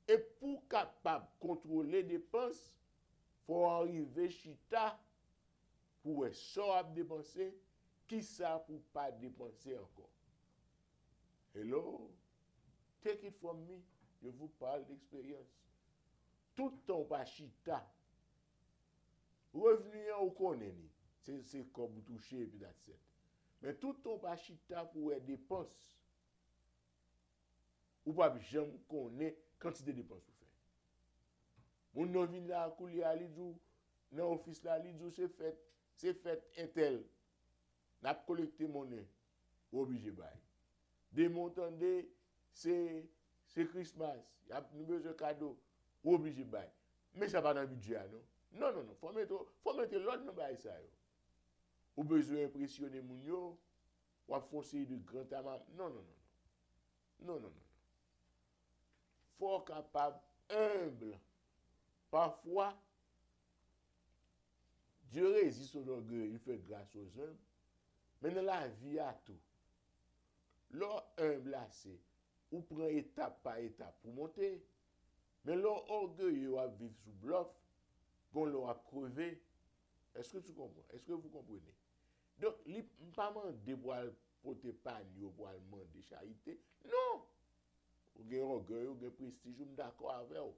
et pour capable contrôler les dépenses faut arriver chita pour ça dépenser qui ça pour pas dépenser encore. Hello, take it from me, je vous parle d'expérience. Tout le temps pas chita. Revenu ou connaît c'est comme vous touchez et puis that's it. Mais tout le temps pas chita pour les dépenses. Ou pas jamais connaît quantité de dépenses vous faites. Mon nom vient là couler à l'idou dans office là l'idou c'est fait intel. N'a collecté monnaie obligé bail. Des montants c'est Christmas, y a besoin de cadeau obligé bail. Mais ça va dans le budget non. Non, faut mettre l'autre dans bail ça yo. Ou besoin impressionner moun yo, ou foncer de grand tabac. Non. Faut capable humble. Parfois Dieu résiste aux orgueils, il fait grâce aux humbles. Mais dans la vie à tout. L'homme humble c'est ou prend étape par étape pour monter. Mais l'homme orgueilleux va vivre sous bluff, qu'on l'aura crevé. Est-ce que tu comprends? Est-ce que vous comprenez? Donc, il ne peut pas demander pour te panier ou pour demander charité. Non! Ou gen orgueil, ou gen prestige, je suis d'accord avec vous.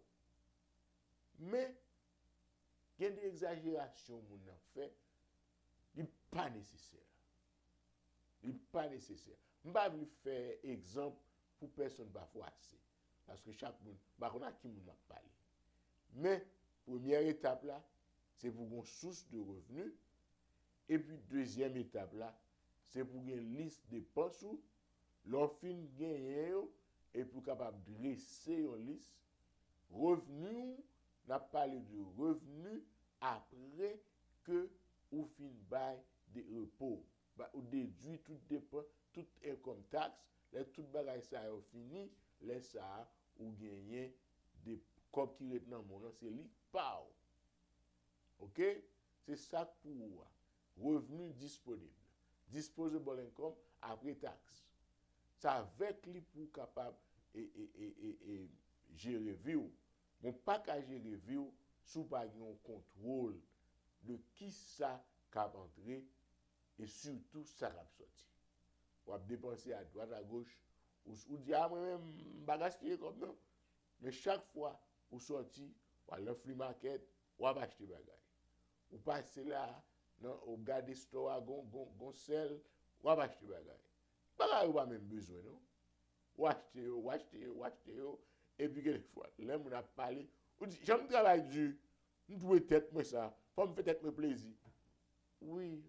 Mais, il y a des exagérations qu'on a fait, il n'est pas nécessaire. Il n'est pas nécessaire. Je ne vais pas faire exemple pour personne parfois assez. Parce que chaque monde, on a qui m'a parlé. Mais, première étape là, c'est pour une source de revenus. Et puis, deuxième étape là, c'est pour une liste de dépenses, l'on fin gagner et pour capable dresser une liste. Revenu, n'a parlé de revenu après que ou fin bail de repos. Ou déduit tout dépense, tout income tax, les tout bagay ça est fini, les ça ou gagner des comme qui est dans mon nom, c'est li pao. OK? C'est ça pour revenu disponible. Disposable income après taxe. Ça avec lui pour capable et gérer vie. Mon pas qu'à gérer vie sous pas un contrôle de qui ça cap entrer et surtout ça cap sorti. Ou dépenser à droite à gauche ou dire ah moi même pas gaspiller comme non. Mais chaque fois ou sorti ou aller free market ou acheter bagay. Ou passer là non au garder store gon sel ou acheter bagay. Bagay ou pas même besoin non. Ou acheter et puis quelquefois là on a parlé ou dit j'aime travail dur. Nous doit tête moi ça. Faut me faire tête me plaisir. Oui,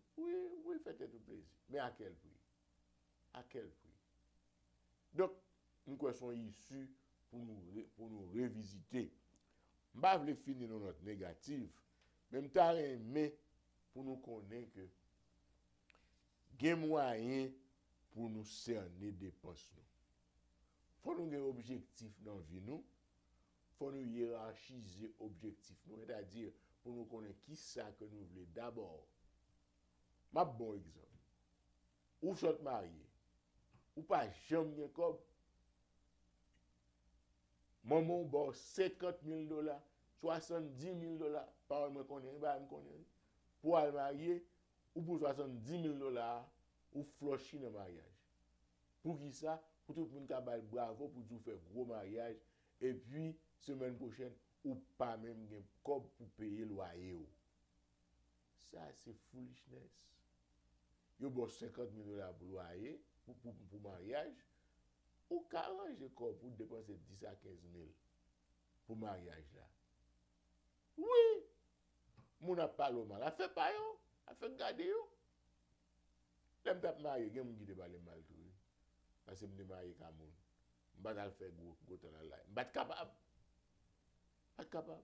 fait tête me plaisir. Mais à quel prix? À quel prix? Donc nous sont issus pour nous revisiter. Je ne vais pas finir dans notre négative, même t'as aimé pour nous connaître que il y a moyen pour nous cerner dépenses. Il faut nous avoir un objectif dans la vie. Il faut nous hiérarchiser objectif. C'est-à-dire pour nous connaître qui ça que nous voulons d'abord. Un bon exemple. Ou vous êtes marié, ou pas jamais comme maman bon 50 000 $, 70 000 $, par me connaît, pour aller marier, ou pour 70 000 $, ou flusher dans le mariage. Pour qui ça? Pour tout le monde qui a bravo, pour tout faire gros mariage, et puis, semaine prochaine, ou pas même comme pour payer le loyer. Ça, c'est foolishness. Yo bon 50 000 $ pour loyer, pour mariage, ou 40 000 pour dépenser 10 à 15 000 pour mariage là. Oui, mon a pas le mal, a fait pas yo, a fait garder yo. L'aime tap marié, gen moun qui te parler mal tout. Parce que me marié ka moun. M'pa dal faire gros temps dans la. M'pa capable. Pas capable.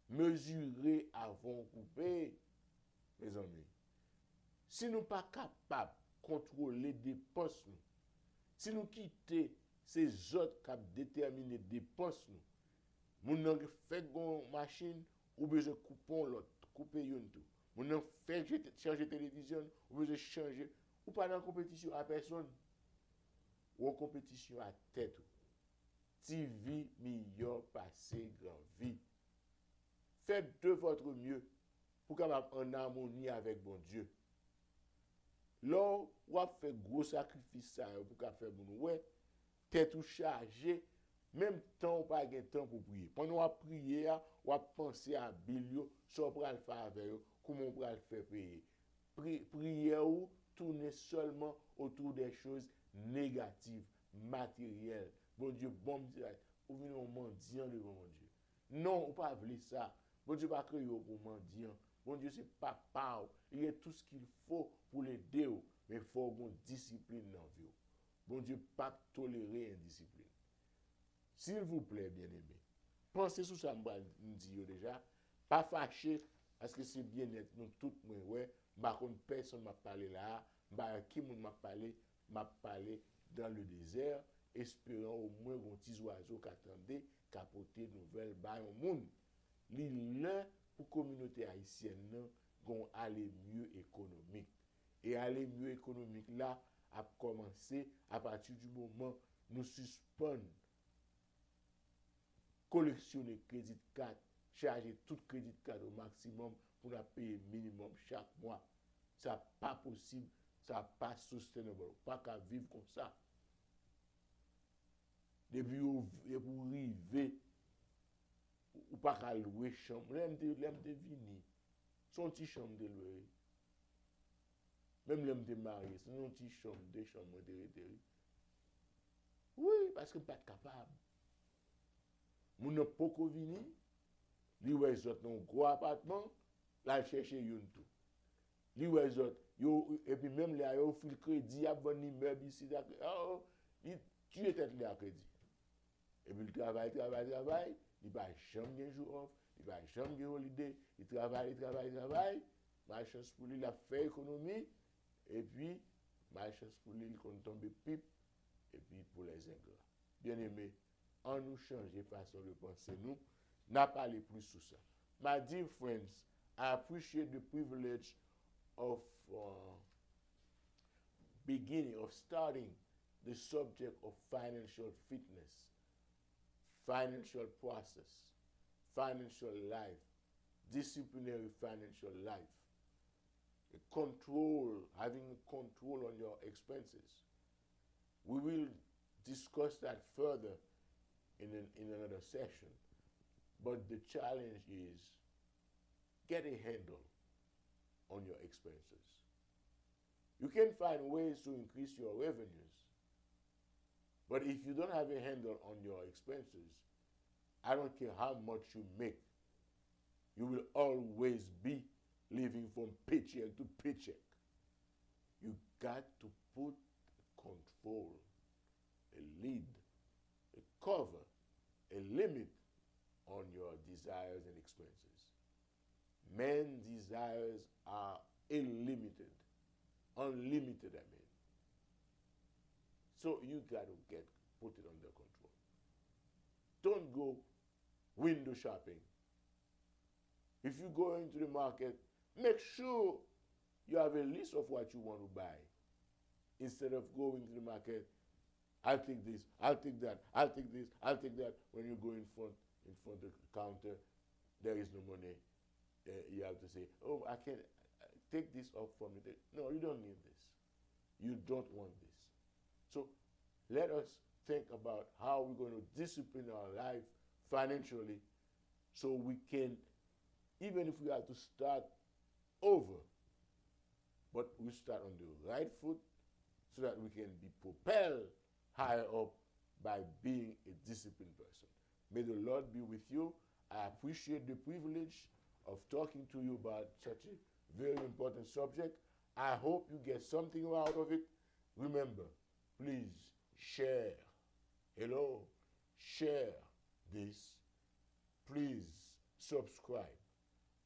Mesurer avant couper, mes amis. Si nous pas capables de contrôler les dépenses, si nous quittons ces autres qui déterminent les dépenses, nous avons fait une machine ou besoin de couper l'autre, couper une tout. Nous avons fait changer télévision ou besoin de changer. Ou pas dans compétition à personne. Ou en compétition à tête. Si vie meilleure passer grand vie. Faites de votre mieux pour qu'on soit en harmonie avec bon Dieu. Là, on a fait gros sacrifice pour qu'on faire bon ouais, tête ou chargé, même temps pas de temps pour prier. Pendant on a prié, on a pensé à bilio, ça pour le faire avec eux, comment on va le faire payer. Prier ou tourner seulement autour des choses négatives, matérielles. Bon Dieu, bon Dieu, ou venez au mendiant devant mon Dieu. Non, on pas voulu ça. Bon Dieu pas créé pour mendiant. Bon Dieu, c'est papa. Il y a tout ce qu'il faut pour l'aider. Mais il faut une discipline dans la vie. Bon Dieu, pas tolérer indiscipline. S'il vous plaît, bien-aimé, pensez sur ça, je dis déjà. Pas fâché, parce que c'est bien-être. Nous tous, ouais. Personne m'a parlé là. Qui m'a parlé dans le désert, espérant au moins un petit oiseau qui attendait, qui apportait de nouvelles bails au monde. L'île pour la communauté haïtienne, qu'on aller mieux économique. Et aller mieux économique là a commencé à partir du moment où nous suspendons collectionner crédit card, charger tout crédit card au maximum pour la payer minimum chaque mois. Ça n'est pas possible, ça n'est pas soutenable, pas qu'à vivre comme ça. Depuis vous arrivez, ou pas qu'à louer chambre, l'aime de venir, son petit chambre de louer. Même l'aime de marier, c'est une petite chambre, deux chambres de reterrer. Oui, parce que pas capable. Mon n'a pas venir, lui ouais autres un gros appartement, là chercher une tout. Lui ouais autres Et puis même là, ils offrent le crédit à bon immeuble ici. Oh, tu es tête là à crédit. Et puis il travaille, il va jamais un jour off, il va jamais un holiday, il travaille. Ma chance pour lui, il a fait économie, et puis ma chance pour lui, il compte tomber pipe, et puis pour les ingrats. Bien aimé, en nous changer façon de penser, nous, n'a pas parlé plus sur ça. My dear friends, I appreciate the privilege of starting the subject of financial fitness, financial process, financial life, disciplinary financial life, having control on your expenses. We will discuss that further in another session, but the challenge is get a handle on your expenses. You can find ways to increase your revenues, but if you don't have a handle on your expenses, I don't care how much you make, you will always be living from paycheck to paycheck. You got to put control, a lid, a cover, a limit on your desires and expenses. Men's desires are unlimited. So you got to put it under control. Don't go window shopping. If you go into the market, make sure you have a list of what you want to buy. Instead of going to the market, I'll take this, I'll take that, I'll take this, I'll take that. When you go in front of the counter, there is no money. You have to say, oh, I can take this off from me. No, you don't need this. You don't want this. So let us think about how we're going to discipline our life financially so we can, even if we have to start over, but we start on the right foot so that we can be propelled higher up by being a disciplined person. May the Lord be with you. I appreciate the privilege of talking to you about such a very important subject. I hope you get something out of it. Remember, please share. Hello, share this. Please subscribe.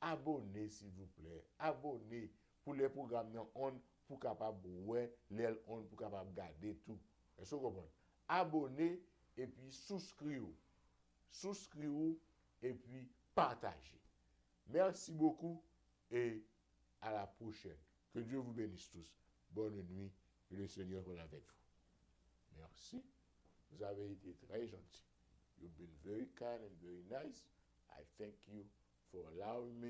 Abonnez s'il vous plaît. Abonnez pour les programmes on pour capable ouais, les on pour capable garder tout. Est-ce que vous comprenez? Abonnez et puis souscrivez. Souscrivez et puis partagez. Merci beaucoup et à la prochaine. Que Dieu vous bénisse tous. Bonne nuit et le Seigneur soit avec vous. Merci. Vous avez été très gentil. You've been very kind and very nice. I thank you for allowing me